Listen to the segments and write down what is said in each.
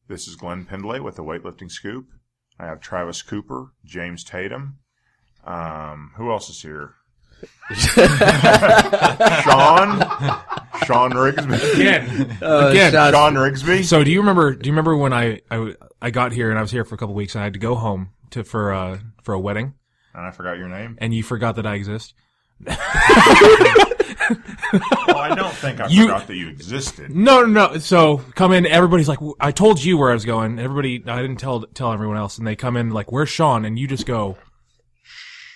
This is Glenn Pendlay with the Weightlifting Scoop. I have Travis Cooper, James Tatum. Who else is here? Sean Rigsby. Again, Sean Rigsby. So do you remember when I got here and I was here for a couple weeks and I had to go home for a wedding? And I forgot your name. And you forgot that I exist? Well, I don't think I forgot that you existed. No. So come in, everybody's like, I told you where I was going. Everybody, I didn't tell everyone else, and they come in like, where's Sean? And you just go,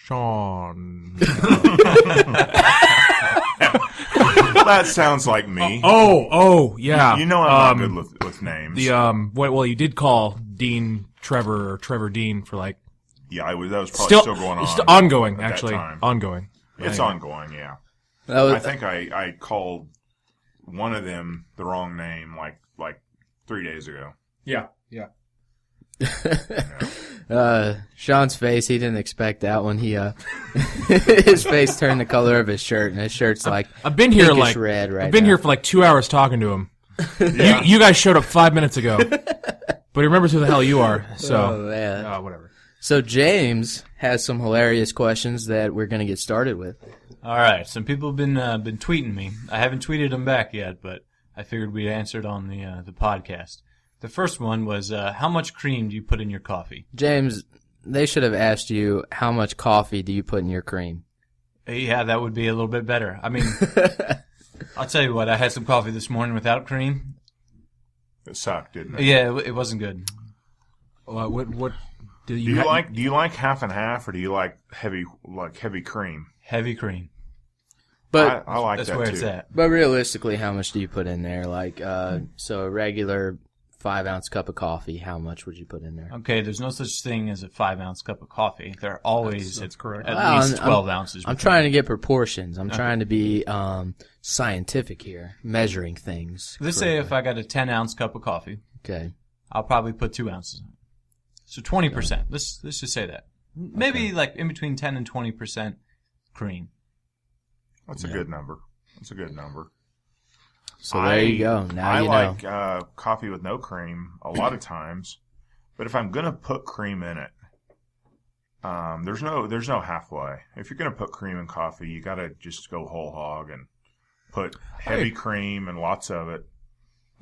Sean. That sounds like me. Oh, yeah. You know I'm not good with names. Well, you did call Dean Trevor or Trevor Dean for like. Yeah, that was probably still going on. It's ongoing, actually. Ongoing. It's ongoing, yeah. I think I called one of them the wrong name like 3 days ago. Yeah. Sean's face, he didn't expect that when he his face turned the color of his shirt, and his shirt's like I've been here like red right I've been now. here for like 2 hours talking to him. Yeah. You guys showed up 5 minutes ago, but he remembers who the hell you are. So whatever. So James has some hilarious questions that we're going to get started with. All right, some people have been tweeting me. I haven't tweeted them back yet, but I figured we'd answer it on the podcast. The first one was, how much cream do you put in your coffee? James, they should have asked you, how much coffee do you put in your cream? Yeah, that would be a little bit better. I mean, I'll tell you what, I had some coffee this morning without cream. It sucked, didn't it? Yeah, it wasn't good. What do you like? Do you like half and half, or do you like heavy cream? Heavy cream. But I like that's that where too. it's at. But realistically, how much do you put in there? Like, so a regular 5-ounce cup of coffee, how much would you put in there? Okay, there's no such thing as a 5-ounce cup of coffee. There are always that's correct. at least 12 ounces. I'm trying to get proportions. I'm trying to be scientific here, measuring things. Let's say if I got a 10-ounce cup of coffee, okay, I'll probably put 2 ounces in it. So 20%. Let's just say that. Maybe like in between 10 and 20% cream. That's a good number. That's a good number. So there you go. Now you know. I like coffee with no cream a lot of times, but if I'm going to put cream in it, there's no halfway. If you're going to put cream in coffee, you got to just go whole hog and put heavy cream and lots of it.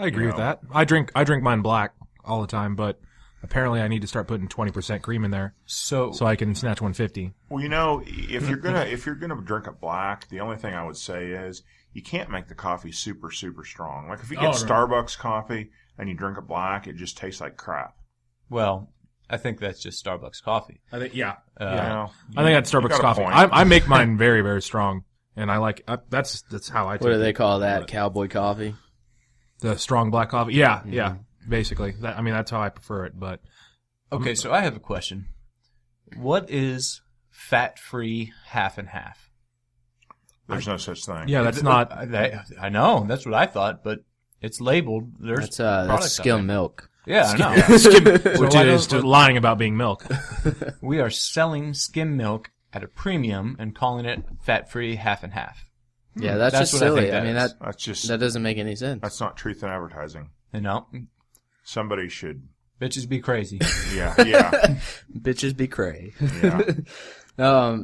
I agree with that. I drink mine black all the time, but apparently I need to start putting 20% cream in there so I can snatch 150. Well, if you're gonna drink it black, the only thing I would say is you can't make the coffee super, super strong. Like if you get Starbucks coffee and you drink it black, it just tastes like crap. Well, I think that's just Starbucks coffee. I think I think that's Starbucks coffee. I make mine very, very strong, and I like that's how I take it. What do they call that? Cowboy coffee? The strong black coffee? Yeah. Basically, that's how I prefer it. But okay, so I have a question. What is fat-free half and half? There's no such thing. Yeah, that's not. I know that's what I thought, but it's labeled. That's skim milk. Yeah, I know. Which is lying about being milk. We are selling skim milk at a premium and calling it fat-free half and half. Yeah, that's just silly. That doesn't make any sense. That's not truth in advertising. Somebody should. Bitches be crazy. Yeah. Bitches be cray. Yeah.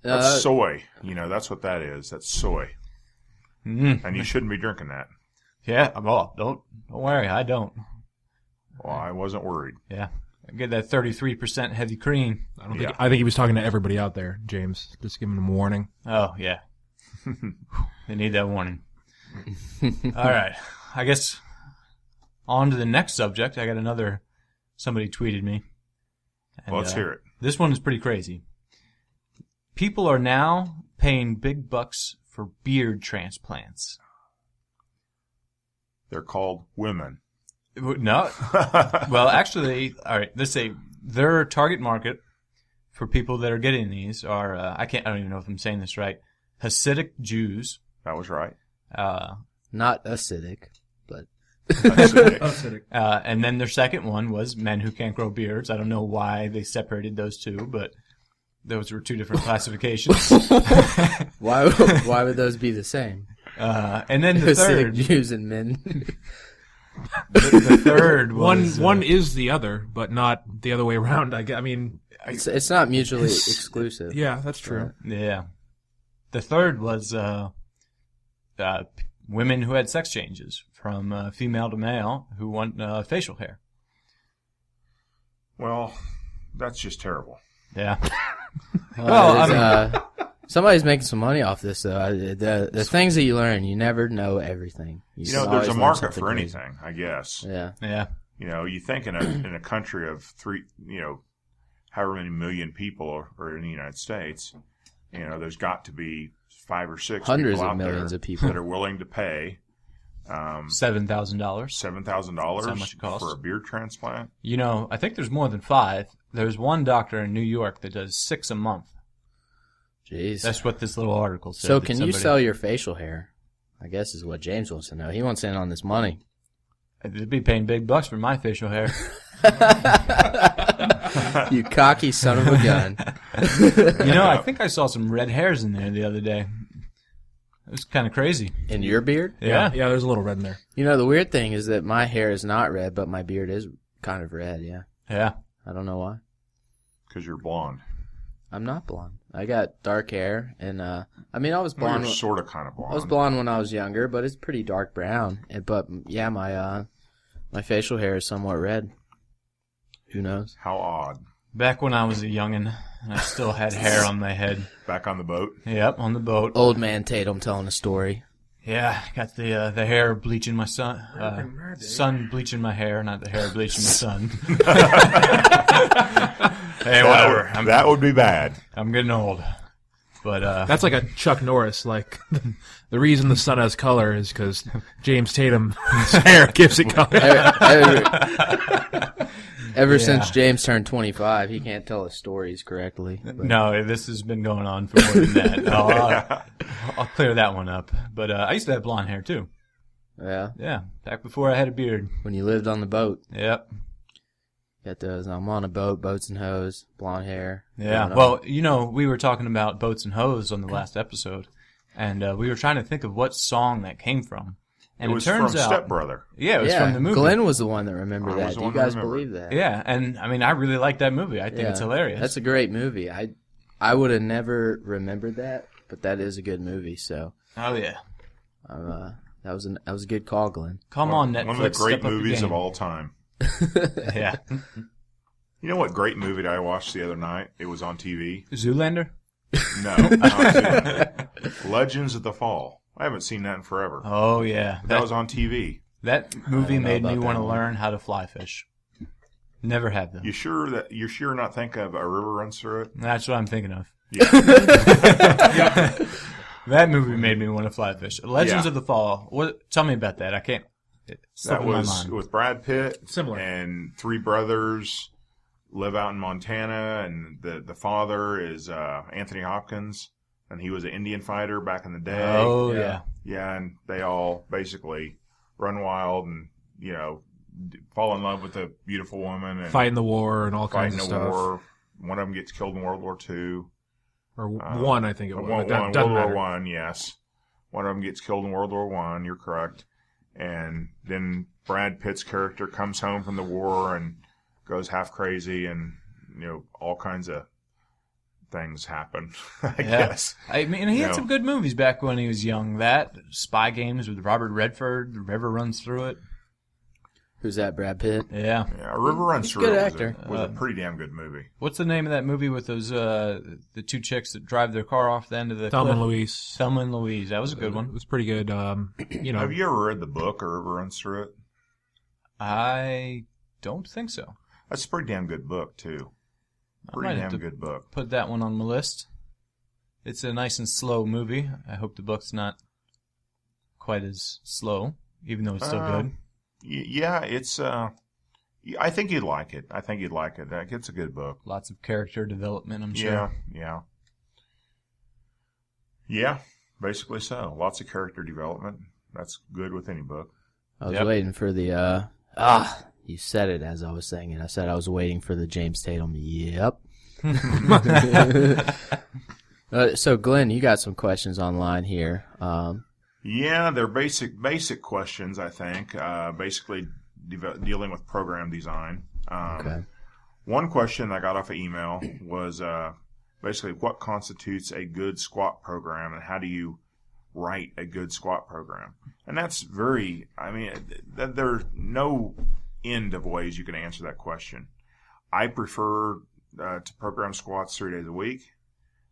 That's soy. That's what that is. That's soy. Mm-hmm. And you shouldn't be drinking that. Yeah. Well, don't worry. I don't. Well, I wasn't worried. Yeah. I get that 33% heavy cream. I think he was talking to everybody out there, James. Just giving them a warning. Oh, yeah. They need that warning. All right. I guess on to the next subject. I got somebody tweeted me. And, let's hear it. This one is pretty crazy. People are now paying big bucks for beard transplants. They're called women. No. Well, actually, all right, let's say their target market for people that are getting these are, I don't even know if I'm saying this right, Hasidic Jews. That was right. Not acidic, but Hasidic. And then their second one was men who can't grow beards. I don't know why they separated those two, but those were two different classifications. Why would those be the same? And then the third, Hasidic Jews and men. The third was... One is the other, but not the other way around. I mean... It's not mutually exclusive. Yeah, that's true. Yeah. The third was women who had sex changes from female to male who want facial hair. Well, that's just terrible. Yeah. Somebody's making some money off this, though. The things that you learn, you never know everything. You know, there's a market for anything, I guess. Yeah. Yeah. You know, you think in a country of however many million people are in the United States, you know, there's got to be 5 or 6 hundreds people of out millions there of people that are willing to pay $7,000. $7,000 how much it costs. for a beard transplant. You know, I think there's more than 5. There's one doctor in New York that does 6 a month. Jeez. That's what this little article said. So can you sell your facial hair? I guess is what James wants to know. He wants in on this money. They'd be paying big bucks for my facial hair. You cocky son of a gun. You know, I think I saw some red hairs in there the other day. It was kind of crazy. In your beard? Yeah. Yeah, there's a little red in there. You know, the weird thing is that my hair is not red, but my beard is kind of red, yeah. Yeah. I don't know why. Because you're blonde. I'm not blonde. I got dark hair, and I was Well, blonde. you're sort of kind of blonde. I was blonde when I was younger, but it's pretty dark brown. But yeah, my facial hair is somewhat red. Who knows? How odd. Back when I was a youngin', and I still had hair on my head. Back on the boat? Yep, on the boat. Old man Tatum telling a story. Yeah, got the hair bleaching my son. Sun bleaching my hair, not the hair bleaching my son. Hey, whatever. That would be bad. I'm getting old. But That's like a Chuck Norris. Like the reason the sun has color is because James Tatum's hair gives it color. Ever since James turned 25, he can't tell his stories correctly. But. No, this has been going on for more than that. No, I'll clear that one up. But I used to have blonde hair too. Yeah. Yeah, back before I had a beard. When you lived on the boat. Yep. Got those. I'm on a boat, boats and hoes, blonde hair. Yeah. Well, you know, we were talking about boats and hoes on the last episode, and we were trying to think of what song that came from. And it was turns from out, Step Brother. Yeah, it was from the movie. Glenn was the one that remembered I that. was the Do you one that guys remembered. believe that? Yeah, and I mean, I really like that movie. I think it's hilarious. That's a great movie. I would have never remembered that, but that is a good movie. So. Oh yeah. That was a good call, Glenn. Come on, Netflix. One of the great step up your movies game. of all time. Yeah. You know what great movie that I watched the other night? It was on TV. Zoolander? No, not Zoolander. Legends of the Fall. I haven't seen that in forever. Oh, yeah. That was on TV. That movie made me about want that to one. learn how to fly fish. Never had them. You're sure not thinking of A River Runs Through It? That's what I'm thinking of. Yeah. That movie made me want to fly fish. Legends Yeah. of the Fall. Tell me about that. I can't. It's That slipping my was mind. with Brad Pitt. Similar. And 3 brothers live out in Montana, and the father is Anthony Hopkins, and he was an Indian fighter back in the day. Oh, yeah. Yeah, and they all basically run wild and, you know, fall in love with a beautiful woman. And Fighting the war and all kinds fighting of a stuff. war. One of them gets killed in World War II. Or one, I think it was. World but that doesn't War matter. One, yes. One of them gets killed in World War One. You're correct. And then Brad Pitt's character comes home from the war and goes half crazy, and you know all kinds of things happen. I guess. I mean, he had No. some good movies back when he was young. That Spy Games with Robert Redford. The River Runs Through It. Who's that? Brad Pitt. Yeah. Yeah, A River Runs He's a Through good It actor. was a pretty damn good movie. What's the name of that movie with those the 2 chicks that drive their car off the end of the Thelma cliff? and Louise. Thelma and Louise. That was a good It one. was pretty good. You know, Have you ever read the book A River Runs Through It? I don't think so. That's a pretty damn good book too. I might Pretty have damn to good book. put that one on my list. It's a nice and slow movie. I hope the book's not quite as slow, even though it's still good. Yeah, it's. I think you'd like it. It's a good book. Lots of character development, I'm sure. Yeah. Basically so. Lots of character development. That's good with any book. I was Yep. waiting for the you said it as I was saying it. I said I was waiting for the James Tatum. Yep. So Glenn, you got some questions online here. Yeah, they're basic questions, I think. Basically dealing with program design. Okay. One question I got off an email was basically what constitutes a good squat program and how do you write a good squat program? And that's there's no end of ways you can answer that question. I prefer to program squats 3 days a week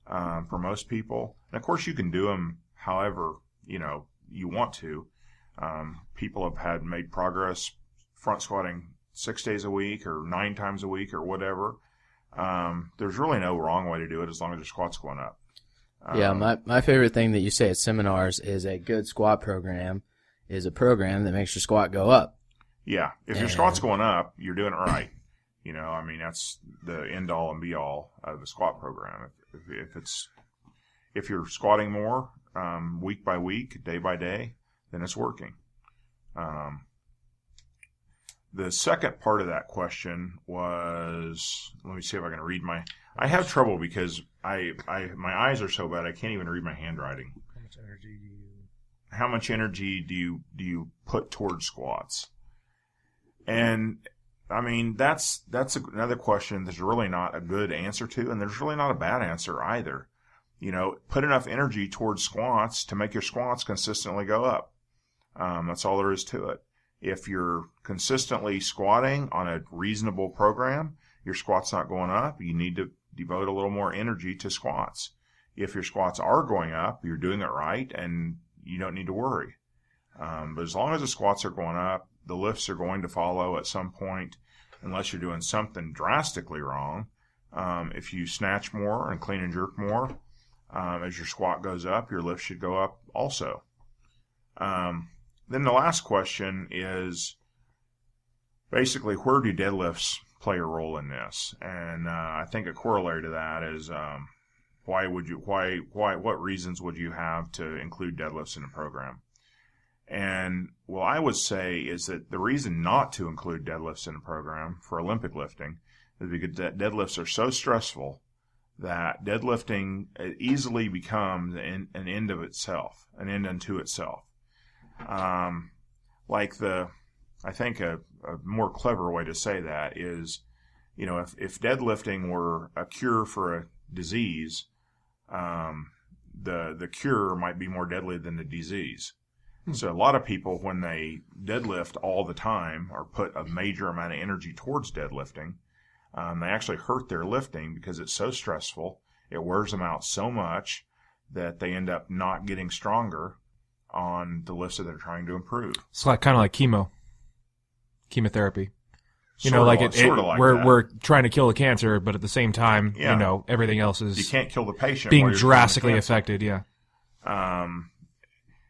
for most people. And of course, you can do them however you want to. People have made progress front squatting 6 days a week or 9 times a week or whatever. There's really no wrong way to do it as long as your squat's going up. Yeah, my favorite thing that you say at seminars is a good squat program is a program that makes your squat go up. Yeah, if your squat's going up, you're doing it right. That's the end all and be all of a squat program. If you're squatting more week by week, day by day, then it's working. The second part of that question was, let me see if I can read I have trouble because my eyes are so bad I can't even read my handwriting. How much energy do you put towards squats? And that's another question there's really not a good answer to, and there's really not a bad answer either. Put enough energy towards squats to make your squats consistently go up. That's all there is to it. If you're consistently squatting on a reasonable program, your squat's not going up, you need to devote a little more energy to squats. If your squats are going up, you're doing it right, and you don't need to worry. But as long as the squats are going up, the lifts are going to follow at some point, unless you're doing something drastically wrong. If you snatch more and clean and jerk more, as your squat goes up, your lift should go up also. Then the last question is basically, where do deadlifts play a role in this? And I think a corollary to that is what reasons would you have to include deadlifts in the program? And what I would say is that the reason not to include deadlifts in the program for Olympic lifting is because deadlifts are so stressful that deadlifting easily becomes an end unto itself. I think a more clever way to say that is, if deadlifting were a cure for a disease, the cure might be more deadly than the disease. So a lot of people, when they deadlift all the time or put a major amount of energy towards deadlifting, they actually hurt their lifting because it's so stressful. It wears them out so much that they end up not getting stronger on the lifts that they're trying to improve. It's kind of like chemotherapy. We're we're trying to kill the cancer, but at the same time, everything else is you can't kill the patient being drastically affected. Yeah.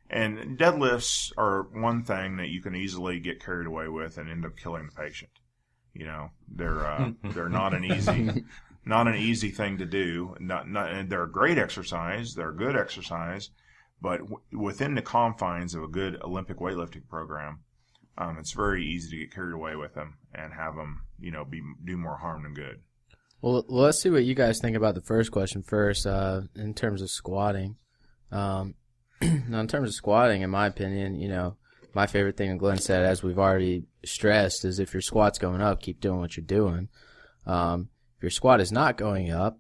And deadlifts are one thing that you can easily get carried away with and end up killing the patient. They're not an easy thing to do. And they're a great exercise. They're a good exercise, but within the confines of a good Olympic weightlifting program, it's very easy to get carried away with them and have them, do more harm than good. Well, let's see what you guys think about the first question first, in terms of squatting. Now, in terms of squatting, in my opinion, my favorite thing Glenn said, as we've already stressed, is if your squat's going up, keep doing what you're doing. If your squat is not going up,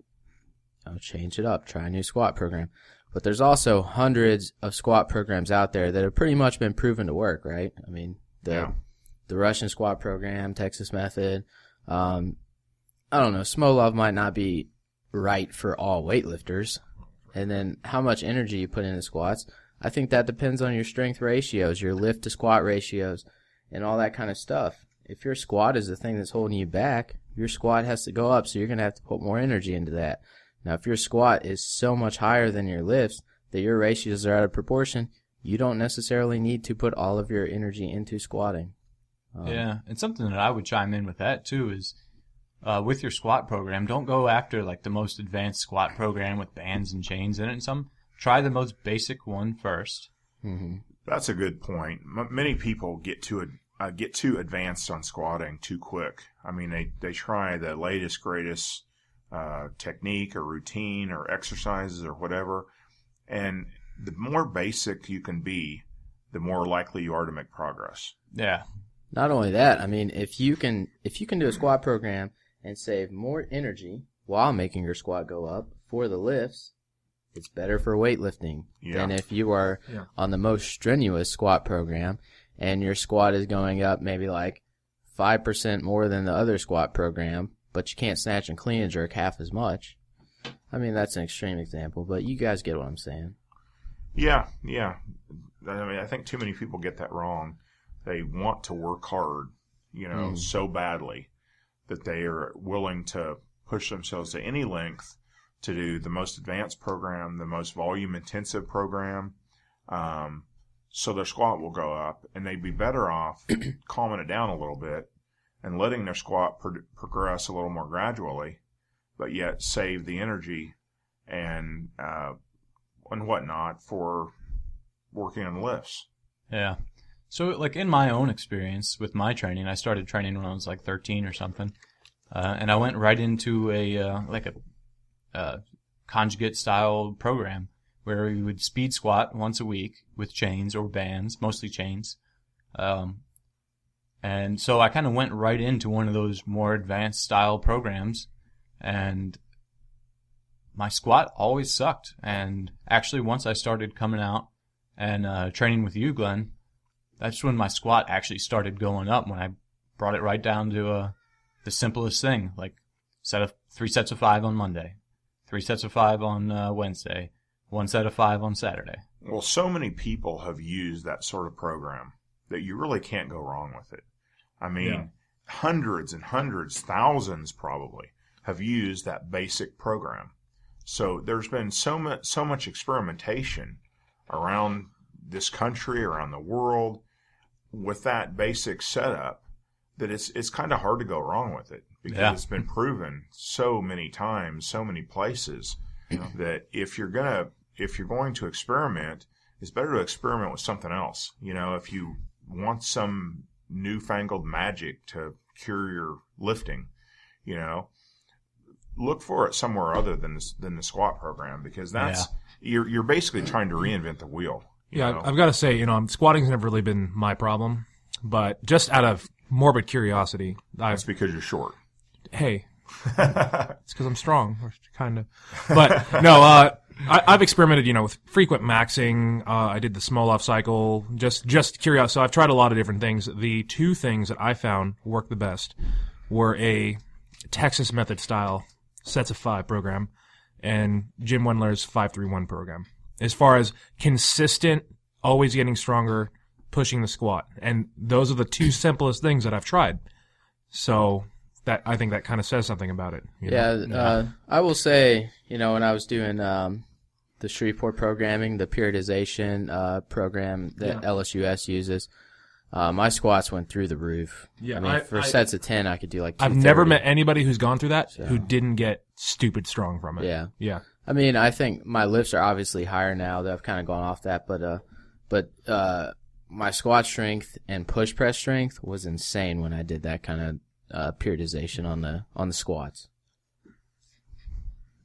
change it up. Try a new squat program. But there's also hundreds of squat programs out there that have pretty much been proven to work, right? The Russian squat program, Texas method. I don't know. Smolov might not be right for all weightlifters. And then how much energy you put into squats, I think that depends on your strength ratios, your lift to squat ratios, and all that kind of stuff. If your squat is the thing that's holding you back, your squat has to go up, so you're going to have to put more energy into that. Now, if your squat is so much higher than your lifts that your ratios are out of proportion, you don't necessarily need to put all of your energy into squatting. Yeah, and something that I would chime in with that, too, is with your squat program, don't go after the most advanced squat program with bands and chains in it. Try the most basic one first. Mm-hmm. That's a good point. Many people get too advanced on squatting too quick. They try the latest, greatest technique or routine or exercises or whatever, and the more basic you can be, the more likely you are to make progress. Yeah. Not only that, I mean, if you can do a squat program and save more energy while making your squat go up for the lifts, it's better for weightlifting than if you are on the most strenuous squat program and your squat is going up maybe like 5% more than the other squat program, but you can't snatch and clean and jerk half as much. I mean, that's an extreme example, but you guys get what I'm saying. Yeah. I mean, I think too many people get that wrong. They want to work hard, so badly that they are willing to push themselves to any length to do the most advanced program, the most volume-intensive program, so their squat will go up, and they'd be better off calming it down a little bit and letting their squat progress a little more gradually, but yet save the energy and whatnot for working on lifts. Yeah. So, like, in my own experience with my training, I started training when I was like 13 or something, and I went right into a conjugate style program where we would speed squat once a week with chains or bands, mostly chains. And so I kind of went right into one of those more advanced style programs, and my squat always sucked. And actually, once I started coming out and training with you, Glenn, that's when my squat actually started going up, when I brought it right down to the simplest thing, like 3 sets of 5 on Monday, 3 sets of 5 on Wednesday, 1 set of 5 on Saturday. Well, so many people have used that sort of program that you really can't go wrong with it. I mean, hundreds and hundreds, thousands probably, have used that basic program. So there's been so much experimentation around this country, around the world, with that basic setup, that it's kind of hard to go wrong with it, because it's been proven so many times, so many places, that if you're going to experiment, it's better to experiment with something else. If you want some newfangled magic to cure your lifting, look for it somewhere other than the squat program, because that's you're basically trying to reinvent the wheel. I've got to say, squatting's never really been my problem, but just out of morbid curiosity, that's because you're short. Hey, it's because I'm strong, kind of. But no, I've experimented, with frequent maxing. I did the Smolov cycle, just curious. So I've tried a lot of different things. The 2 things that I found worked the best were a Texas method style sets of 5 program and Jim Wendler's 5-3-1 program. As far as consistent, always getting stronger, pushing the squat. And those are the 2 simplest things that I've tried. So I think that kind of says something about it. I will say, when I was doing the Shreveport programming, the periodization program that LSUS uses, my squats went through the roof. Yeah, I mean, for sets of 10, I could do like 230. I've never met anybody who's gone through that who didn't get stupid strong from it. Yeah. I mean, I think my lifts are obviously higher now that I've kind of gone off that, but my squat strength and push press strength was insane when I did that kind of periodization on the squats.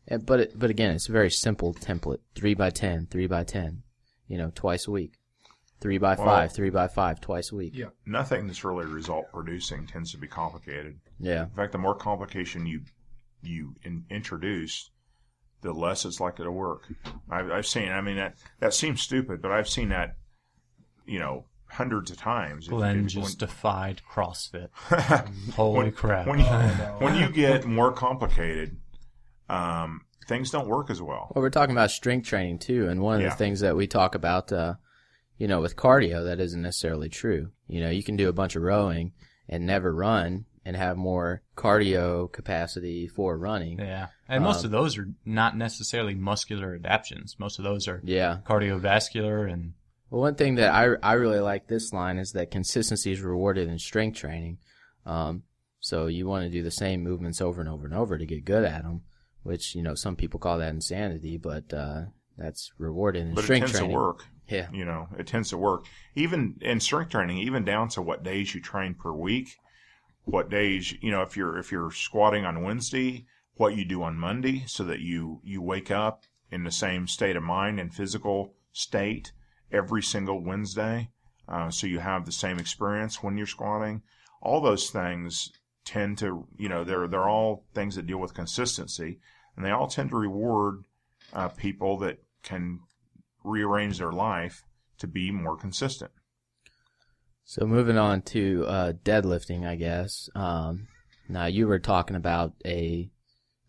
But again, it's a very simple template: 3x10, 3x10, twice a week. 3x5, 3x5, twice a week. Yeah, nothing that's really result producing tends to be complicated. Yeah. In fact, the more complication you introduce, the less it's likely to work. I've seen. I mean, that seems stupid, but I've seen that, hundreds of times. Glenn just defied CrossFit. Holy crap! When you get more complicated, things don't work as well. Well, we're talking about strength training too, and one of the things that we talk about, with cardio, that isn't necessarily true. You can do a bunch of rowing and never run and have more cardio capacity for running. Yeah. And most of those are not necessarily muscular adaptations. Most of those are cardiovascular. And well, one thing that I really like this line is that consistency is rewarded in strength training. So you want to do the same movements over and over and over to get good at them, which, some people call that insanity, but that's rewarded in strength training. But it tends to work. Yeah. It tends to work. Even in strength training, even down to what days you train per week, what days, if you're squatting on Wednesday, what you do on Monday, so that you wake up in the same state of mind and physical state every single Wednesday, so you have the same experience when you're squatting. All those things tend to, they're all things that deal with consistency, and they all tend to reward people that can rearrange their life to be more consistent. So moving on to deadlifting, I guess. Now you were talking about a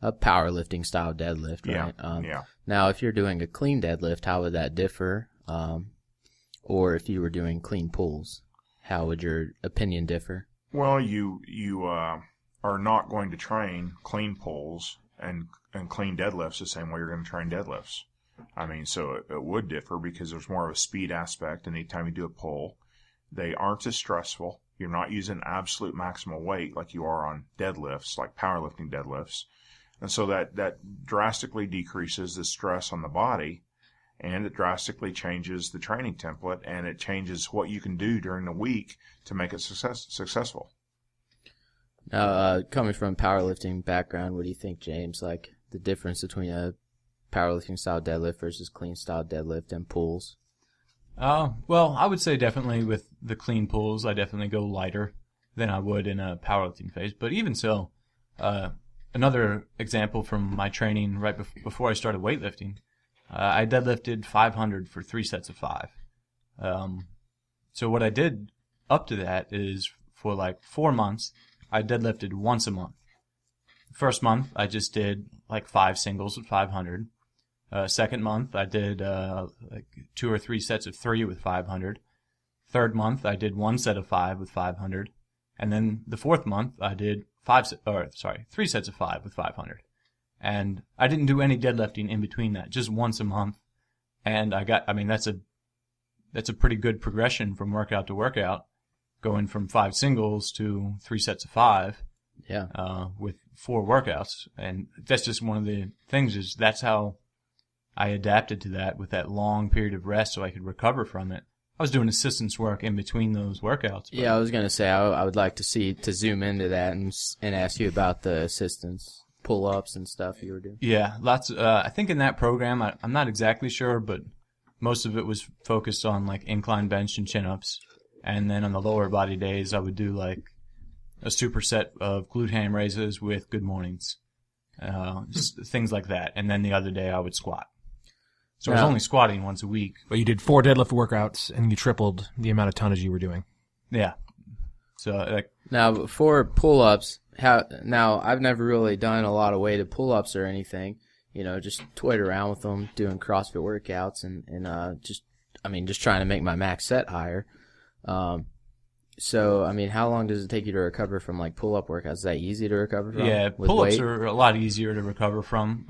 powerlifting style deadlift, right? Yeah. Now, if you're doing a clean deadlift, how would that differ? Or if you were doing clean pulls, how would your opinion differ? Well, you are not going to train clean pulls and clean deadlifts the same way you're going to train deadlifts. I mean, so it would differ because there's more of a speed aspect anytime you do a pull. They aren't as stressful. You're not using absolute maximal weight like you are on deadlifts, like powerlifting deadlifts. And so that drastically decreases the stress on the body, and it drastically changes the training template, and it changes what you can do during the week to make it successful. Now, coming from a powerlifting background, what do you think, James? Like the difference between a powerlifting style deadlift versus clean style deadlift and pulls? Well, I would say definitely with the clean pulls, I definitely go lighter than I would in a powerlifting phase. But even so, another example from my training right before I started weightlifting, I deadlifted 500 for 3 sets of 5. So what I did up to that is for like 4 months, I deadlifted once a month. First month, I just did like 5 singles with 500. Second month, I did like 2 or 3 sets of 3 with 500. Third month, I did 1 set of 5 with 500. And then the fourth month, I did 3 sets of 5 with 500. And I didn't do any deadlifting in between that, just once a month. And that's a pretty good progression from workout to workout, going from 5 singles to 3 sets of 5. Yeah. With 4 workouts. And that's just one of the things is that's how I adapted to that with that long period of rest so I could recover from it. I was doing assistance work in between those workouts. Yeah, I was going to say I would like to zoom into that and ask you about the assistance pull-ups and stuff you were doing. Yeah, lots. I think in that program, I'm not exactly sure, but most of it was focused on like incline bench and chin-ups. And then on the lower body days, I would do like a superset of glute ham raises with good mornings. Just things like that. And then the other day I would squat. So I was only squatting once a week. But you did 4 deadlift workouts, and you tripled the amount of tonnage you were doing. Yeah. So now for pull-ups, now I've never really done a lot of weighted pull-ups or anything. Just toyed around with them, doing CrossFit workouts, and just trying to make my max set higher. So how long does it take you to recover from like pull-up workouts? Is that easy to recover from? Yeah, pull-ups are a lot easier to recover from.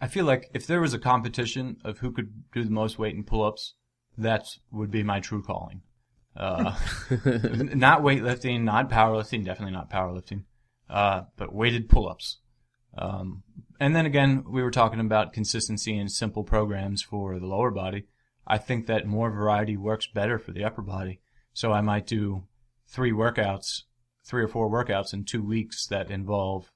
I feel like if there was a competition of who could do the most weight in pull-ups, that would be my true calling. Not weightlifting, not powerlifting, definitely not powerlifting, but weighted pull-ups. And then again, we were talking about consistency and simple programs for the lower body. I think that more variety works better for the upper body. So I might do 3 or 4 workouts in 2 weeks that involve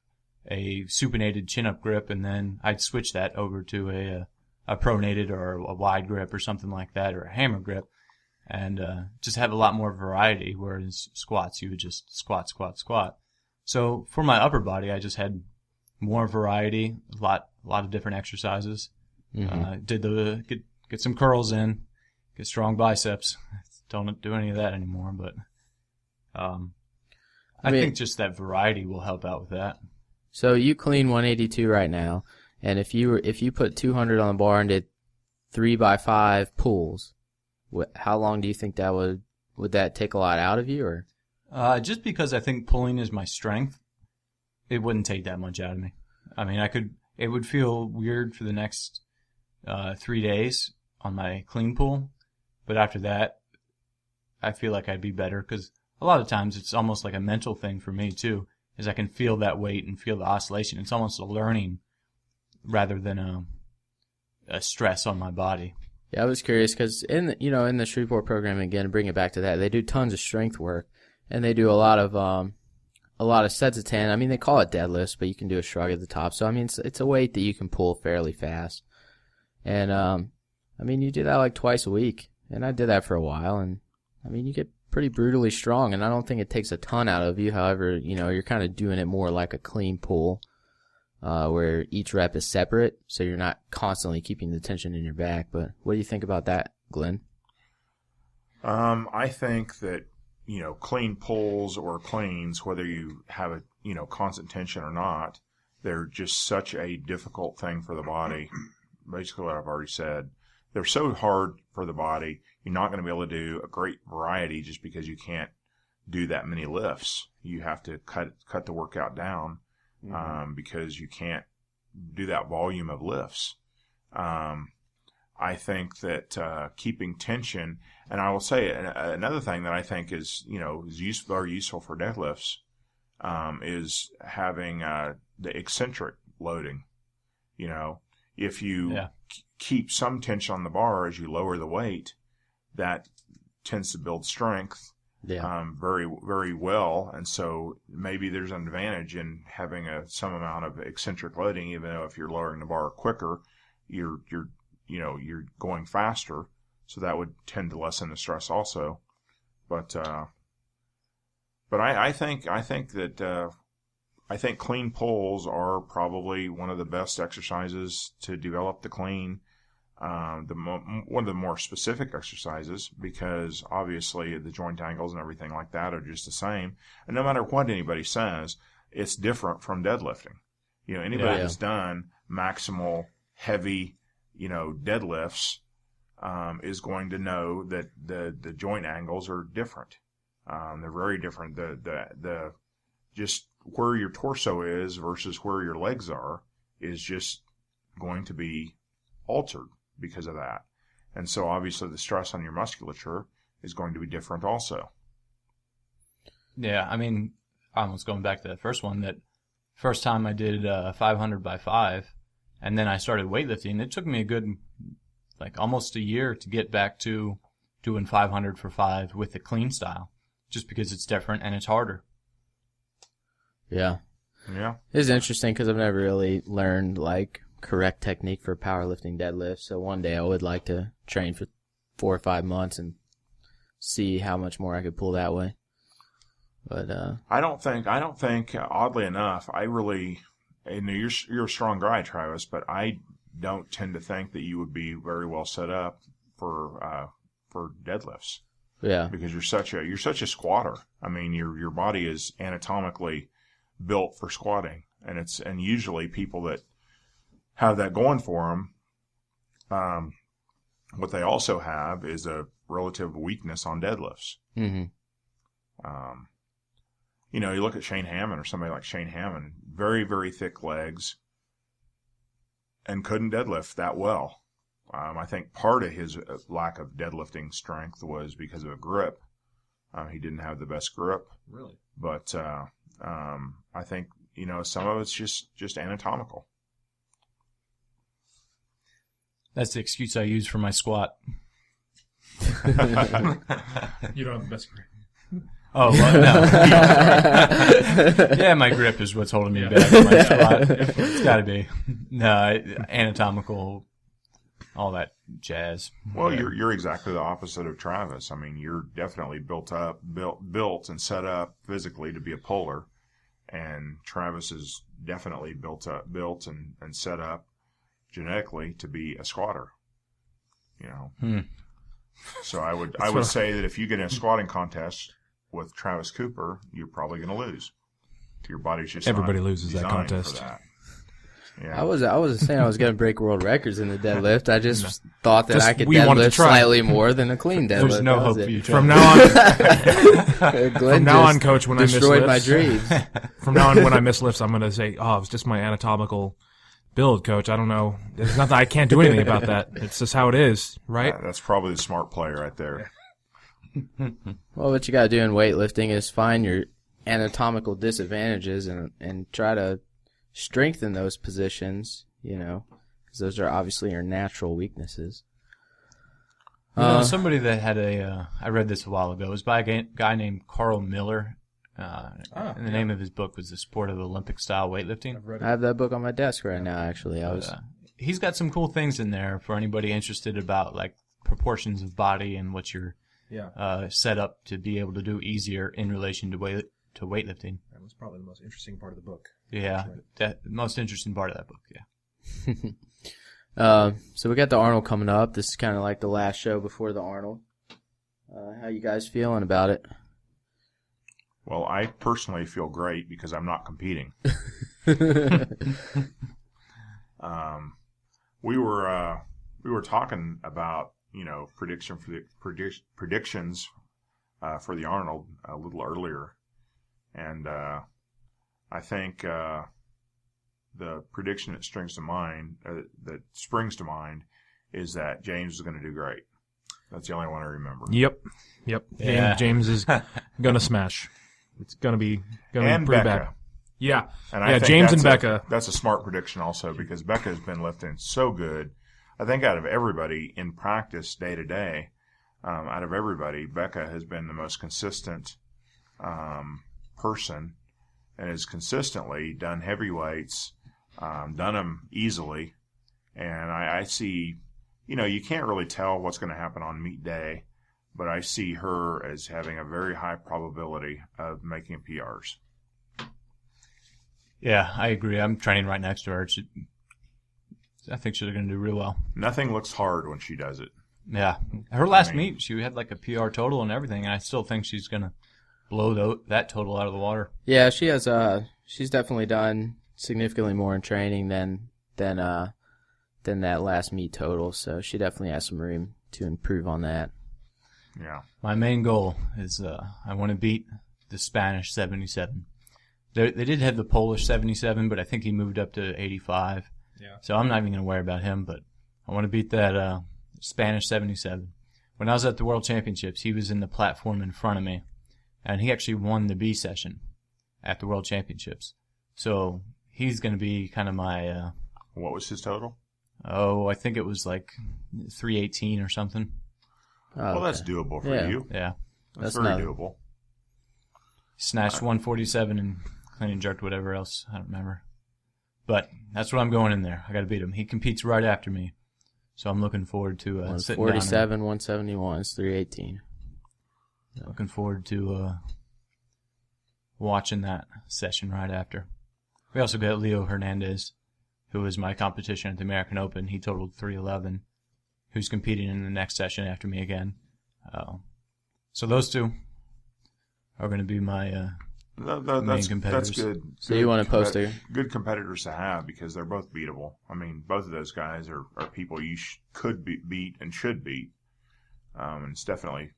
a supinated chin-up grip, and then I'd switch that over to a pronated or a wide grip or something like that, or a hammer grip, and just have a lot more variety, whereas squats, you would just squat. So for my upper body, I just had more variety, a lot of different exercises. Mm-hmm. Get some curls in, get strong biceps. Don't do any of that anymore, but I think just that variety will help out with that. So you clean 182 right now, and if you put 200 on the bar and did 3x5 pulls, how long do you think that would that take a lot out of you, or? Just because I think pulling is my strength, it wouldn't take that much out of me. I mean, it would feel weird for the next 3 days on my clean pull, but after that, I feel like I'd be better because a lot of times it's almost like a mental thing for me too. Is I can feel that weight and feel the oscillation. It's almost a learning rather than a stress on my body. Yeah, I was curious because in the Shreveport program, again, to bring it back to that, they do tons of strength work, and they do a lot of sets of 10. I mean, they call it deadlifts, but you can do a shrug at the top. So I mean, it's a weight that you can pull fairly fast. And I mean, you do that like twice a week, and I did that for a while, and I mean, you get pretty brutally strong, and I don't think it takes a ton out of you. However, you're kind of doing it more like a clean pull, where each rep is separate, so you're not constantly keeping the tension in your back. But what do you think about that, Glenn? I think that, clean pulls or cleans, whether you have a, constant tension or not, they're just such a difficult thing for the body. Basically what I've already said. They're so hard for the body. You're not going to be able to do a great variety just because you can't do that many lifts. You have to cut the workout down, because you can't do that volume of lifts. I think that keeping tension, and I will say another thing that I think is very useful for deadlifts, is having the eccentric loading. If you keep some tension on the bar as you lower the weight, that tends to build strength very, very well. And so maybe there's an advantage in having some amount of eccentric loading, even though if you're lowering the bar quicker, you're going faster. So that would tend to lessen the stress also. But I think clean pulls are probably one of the best exercises to develop the clean. One of the more specific exercises, because obviously the joint angles and everything like that are just the same. And no matter what anybody says, it's different from deadlifting. Anybody that's done maximal heavy, deadlifts, is going to know that the joint angles are different. They're very different. The just where your torso is versus where your legs are is just going to be altered because of that. And so obviously the stress on your musculature is going to be different also. Yeah, I mean, almost going back to that first one, that first time I did 500 by 5, and then I started weightlifting, it took me a good, almost a year to get back to doing 500 for 5 with the clean style, just because it's different and it's harder. Yeah. Yeah. It's interesting because I've never really learned, correct technique for powerlifting deadlifts. So one day I would like to train for 4 or 5 months and see how much more I could pull that way. But I don't think oddly enough, you're a strong guy, Travis, but I don't tend to think that you would be very well set up for deadlifts. Yeah. Because you're such a squatter. I mean, your body is anatomically built for squatting, and usually people that have that going for them, what they also have is a relative weakness on deadlifts. Mm-hmm. You look at Shane Hammond or somebody like Shane Hammond, very, very thick legs, and couldn't deadlift that well. I think part of his lack of deadlifting strength was because of a grip. He didn't have the best grip. Really? But I think, some of it's just anatomical. That's the excuse I use for my squat. You don't have the best grip. Oh, well, no. Yeah, my grip is what's holding me back in my squat. It's got to be. No, anatomical, all that jazz. Well, you're exactly the opposite of Travis. I mean, you're definitely built and set up physically to be a puller, and Travis is definitely built and set up genetically to be a squatter. So I would say that if you get in a squatting contest with Travis Cooper, you're probably going to lose. Your body's just everybody not loses that designed contest. for that. Yeah. I wasn't saying I was going to break world records in the deadlift. I just thought that I could we wanted to deadlift try. slightly more than a clean deadlift. There's no That was hope it. for you. From now on, Glenn just Coach, when I miss destroyed my lifts, dreams. from now on, when I miss lifts, I'm going to say, "Oh, it's just my anatomical build, Coach. I don't know. There's nothing. I can't do anything about that. It's just how it is, right?" That's probably the smart play right there. Well, what you got to do in weightlifting is find your anatomical disadvantages and try to strengthen those positions, because those are obviously your natural weaknesses. Somebody that had I read this a while ago, it was by a guy named Carl Miller. And the name of his book was The Sport of Olympic Style Weightlifting. I have that book on my desk right now, actually. he's got some cool things in there for anybody interested about like proportions of body and what you're set up to be able to do easier in relation to weightlifting. That was probably the most interesting part of the book. Yeah, the most interesting part of that book. So we got the Arnold coming up. This is kind of like the last show before the Arnold. How you guys feeling about it? Well, I personally feel great because I'm not competing. We were talking about predictions for the Arnold a little earlier, and I think the prediction that springs to mind is that James is going to do great. That's the only one I remember. Yep. Yeah. James is gonna smash. It's gonna be and pretty Becca. bad. Yeah. And I think James and Becca. That's a smart prediction also because Becca has been lifting so good. I think out of everybody in practice day to day, out of everybody, Becca has been the most consistent person and has consistently done heavyweights, done them easily. And I see, you can't really tell what's going to happen on meet day, but I see her as having a very high probability of making PRs. Yeah, I agree. I'm training right next to her. I think she's going to do real well. Nothing looks hard when she does it. Yeah. Her last meet, she had like a PR total and everything, and I still think she's going to blow that total out of the water. Yeah, she has. She's definitely done significantly more in training than that last meet total. So she definitely has some room to improve on that. Yeah. My main goal is I want to beat the Spanish 77. They did have the Polish 77, but I think he moved up to 85. Yeah. So I'm not even going to worry about him, but I want to beat that Spanish 77. When I was at the World Championships, he was in the platform in front of me, and he actually won the B session at the World Championships. So he's going to be kind of my... what was his total? I think it was like 318 or something. Oh, well, that's doable for you. Yeah. That's very doable. Snatched 147 and clean and jerked whatever else. I don't remember. But that's what I'm going in there. I got to beat him. He competes right after me. So I'm looking forward to sitting down. 147, 171 is 318. Looking forward to watching that session right after. We also got Leo Hernandez, who was my competition at the American Open. He totaled 311, who's competing in the next session after me again. So those two are going to be my main competitors. That's good. So you want to post good competitors to have because they're both beatable. I mean, both of those guys are people you could beat and should beat. And it's definitely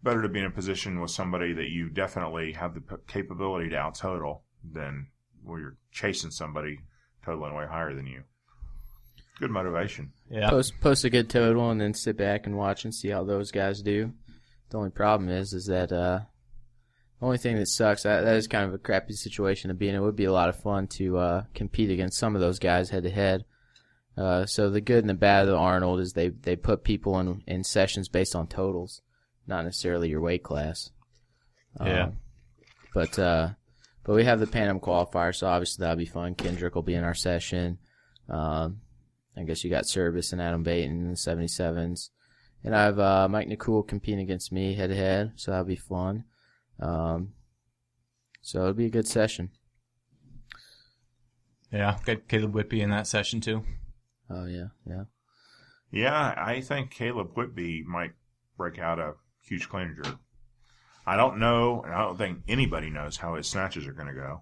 better to be in a position with somebody that you definitely have the capability to out-total than where you're chasing somebody totaling way higher than you. Good motivation. Yeah. Post a good total and then sit back and watch and see how those guys do. The only problem is that the only thing that sucks, that is kind of a crappy situation to be in. It would be a lot of fun to compete against some of those guys head to head. So the good and the bad of the Arnold is they put people in sessions based on totals, not necessarily your weight class. Yeah. But we have the Pan Am qualifier, so obviously that'll be fun. Kendrick will be in our session. I guess you got Service and Adam Baton in the 77s. And I have Mike Nakul competing against me head to head, so that'll be fun. So it'll be a good session. Yeah, got Caleb Whitby in that session too. Oh, yeah. Yeah, I think Caleb Whitby might break out a huge clean and jerk. I don't know, and I don't think anybody knows how his snatches are going to go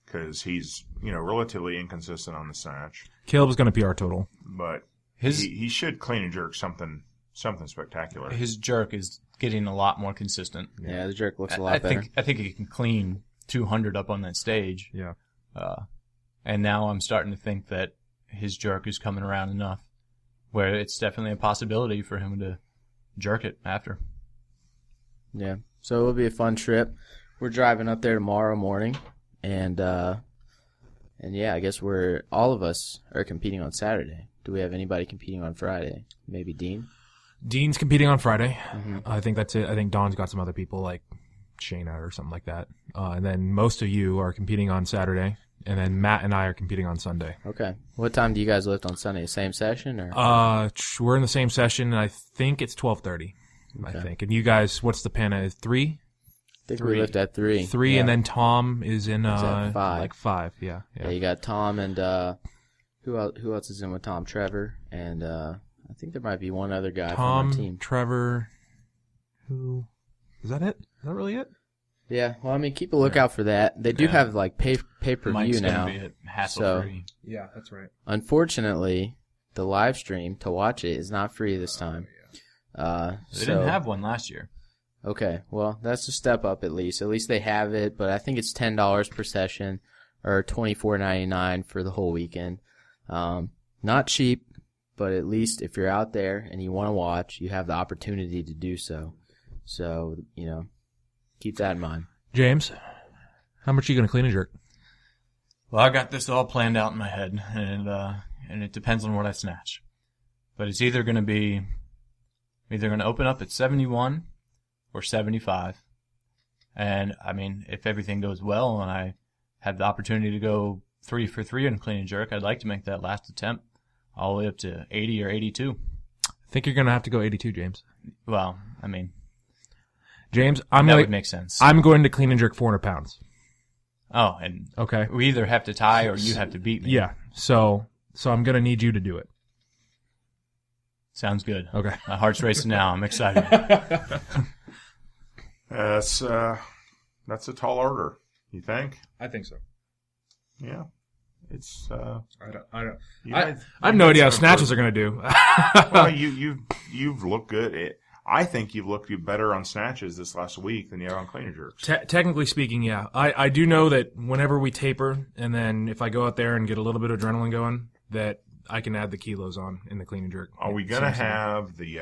because he's, relatively inconsistent on the snatch. Caleb's going to PR total. But he should clean and jerk something spectacular. His jerk is getting a lot more consistent. Yeah, the jerk looks a lot better. I think he can clean 200 up on that stage. Yeah. And now I'm starting to think that his jerk is coming around enough where it's definitely a possibility for him to jerk it after. Yeah. So it'll be a fun trip. We're driving up there tomorrow morning, and yeah, I guess all of us are competing on Saturday. Do we have anybody competing on Friday? Maybe Dean? Dean's competing on Friday. Mm-hmm. I think that's it. I think Don's got some other people like Shayna or something like that. And then most of you are competing on Saturday. and then Matt and I are competing on Sunday. Okay. What time do you guys lift on Sunday? Same session or? We're in the same session, and I think it's 12:30. Okay. I think. And you guys, what's the Pana? 3? I think we lift at 3. 3, Yeah. and then Tom is in at 5. like 5. Yeah. Yeah, you got Tom and who else is in with Tom? Trevor and I think there might be one other guy from our team. Tom, Trevor. Who is that? It? Is that really it? Yeah. Well, I mean, keep a lookout for that. They do have like pay per Mike's view now. gonna be hassle-free. Yeah, that's right. Unfortunately, the live stream to watch it is not free this time. They didn't have one last year. Okay, well, that's a step up at least. At least they have it, but I think it's $10 per session or $24.99 for the whole weekend. Not cheap, but at least if you're out there and you want to watch, you have the opportunity to do so. So, keep that in mind. James, how much are you going to clean and jerk? Well, I got this all planned out in my head, and it depends on what I snatch. But it's either going to open up at 71 or 75. And, I mean, if everything goes well and I have the opportunity to go 3 for 3 in clean and jerk, I'd like to make that last attempt all the way up to 80 or 82. I think you're going to have to go 82, James. Well, I mean, James, that would make sense. I'm going to clean and jerk 400 pounds. Oh, and Okay. we either have to tie or you have to beat me. Yeah. So I'm going to need you to do it. Sounds good. Okay. My heart's racing now. I'm excited. That's a tall order. You think? I think so. Yeah. It's. I don't. you I made- have you no made idea how some snatches are going to do. Well, you've looked good. I think you've looked better on snatches this last week than you have on clean and jerks. Technically speaking, yeah. I do know that whenever we taper, and then if I go out there and get a little bit of adrenaline going, that I can add the kilos on in the clean and jerk. Are we gonna have the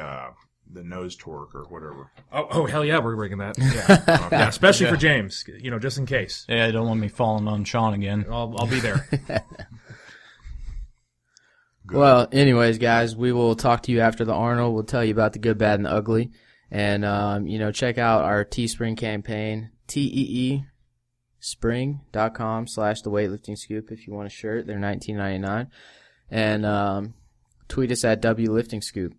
nose torque or whatever? Oh hell yeah, we're breaking that. Yeah, yeah, especially for James. Just in case. Yeah, I don't want me falling on Sean again. I'll be there. Good. Well, anyways, guys, we will talk to you after the Arnold. We'll tell you about the good, bad, and the ugly. And, check out our Teespring campaign, teespring.com/the weightlifting scoop if you want a shirt. They're $19.99. And tweet us at WLiftingScoop.